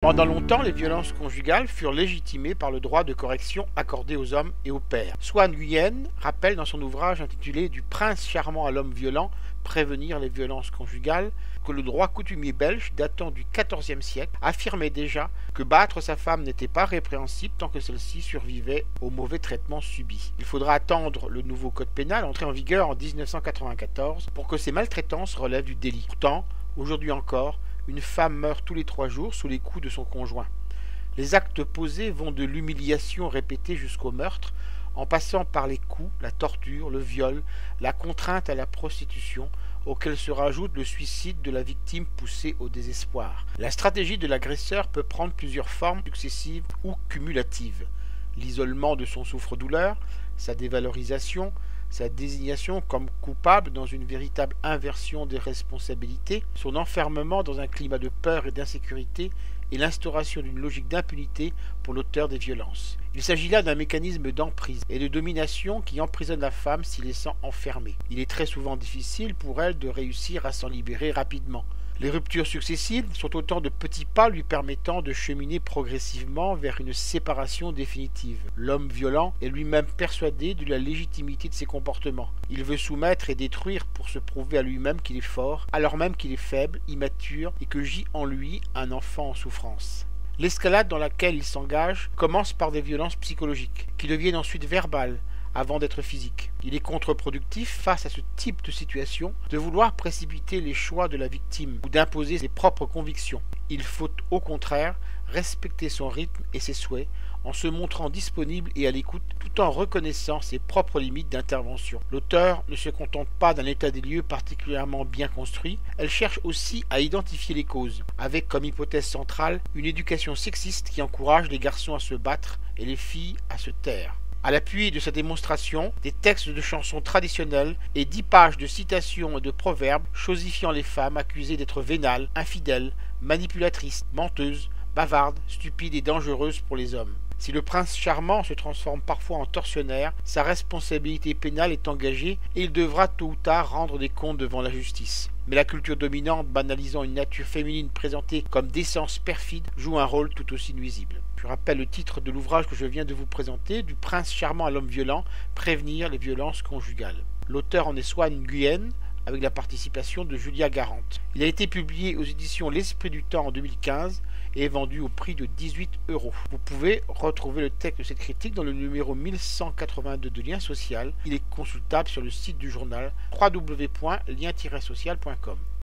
Pendant longtemps, les violences conjugales furent légitimées par le droit de correction accordé aux hommes et aux pères. Swan Nguyen rappelle dans son ouvrage intitulé « Du prince charmant à l'homme violent, prévenir les violences conjugales » que le droit coutumier belge, datant du XIVe siècle, affirmait déjà que battre sa femme n'était pas répréhensible tant que celle-ci survivait au mauvais traitement subi. Il faudra attendre le nouveau code pénal entré en vigueur en 1994 pour que ces maltraitances relèvent du délit. Pourtant, aujourd'hui encore, une femme meurt tous les 3 jours sous les coups de son conjoint. Les actes posés vont de l'humiliation répétée jusqu'au meurtre, en passant par les coups, la torture, le viol, la contrainte à la prostitution, auquel se rajoute le suicide de la victime poussée au désespoir. La stratégie de l'agresseur peut prendre plusieurs formes successives ou cumulatives. L'isolement de son souffre-douleur, sa dévalorisation, sa désignation comme coupable dans une véritable inversion des responsabilités, son enfermement dans un climat de peur et d'insécurité et l'instauration d'une logique d'impunité pour l'auteur des violences. Il s'agit là d'un mécanisme d'emprise et de domination qui emprisonne la femme s'y laissant enfermer. Il est très souvent difficile pour elle de réussir à s'en libérer rapidement. Les ruptures successives sont autant de petits pas lui permettant de cheminer progressivement vers une séparation définitive. L'homme violent est lui-même persuadé de la légitimité de ses comportements. Il veut soumettre et détruire pour se prouver à lui-même qu'il est fort, alors même qu'il est faible, immature et que gît en lui un enfant en souffrance. L'escalade dans laquelle il s'engage commence par des violences psychologiques, qui deviennent ensuite verbales, avant d'être physique. Il est contre-productif face à ce type de situation de vouloir précipiter les choix de la victime ou d'imposer ses propres convictions. Il faut au contraire respecter son rythme et ses souhaits en se montrant disponible et à l'écoute tout en reconnaissant ses propres limites d'intervention. L'auteur ne se contente pas d'un état des lieux particulièrement bien construit, elle cherche aussi à identifier les causes, avec comme hypothèse centrale une éducation sexiste qui encourage les garçons à se battre et les filles à se taire. À l'appui de sa démonstration, des textes de chansons traditionnelles et 10 pages de citations et de proverbes chosifiant les femmes accusées d'être vénales, infidèles, manipulatrices, menteuses, bavardes, stupides et dangereuses pour les hommes. Si le prince charmant se transforme parfois en tortionnaire, sa responsabilité pénale est engagée et il devra tôt ou tard rendre des comptes devant la justice. Mais la culture dominante, banalisant une nature féminine présentée comme d'essence perfide, joue un rôle tout aussi nuisible. Je rappelle le titre de l'ouvrage que je viens de vous présenter, Du prince charmant à l'homme violent, prévenir les violences conjugales. L'auteur en est Swan Nguyen, avec la participation de Julia Garante. Il a été publié aux éditions L'Esprit du Temps en 2015 et est vendu au prix de 18 €. Vous pouvez retrouver le texte de cette critique dans le numéro 1182 de Lien Social. Il est consultable sur le site du journal www.lien-social.com.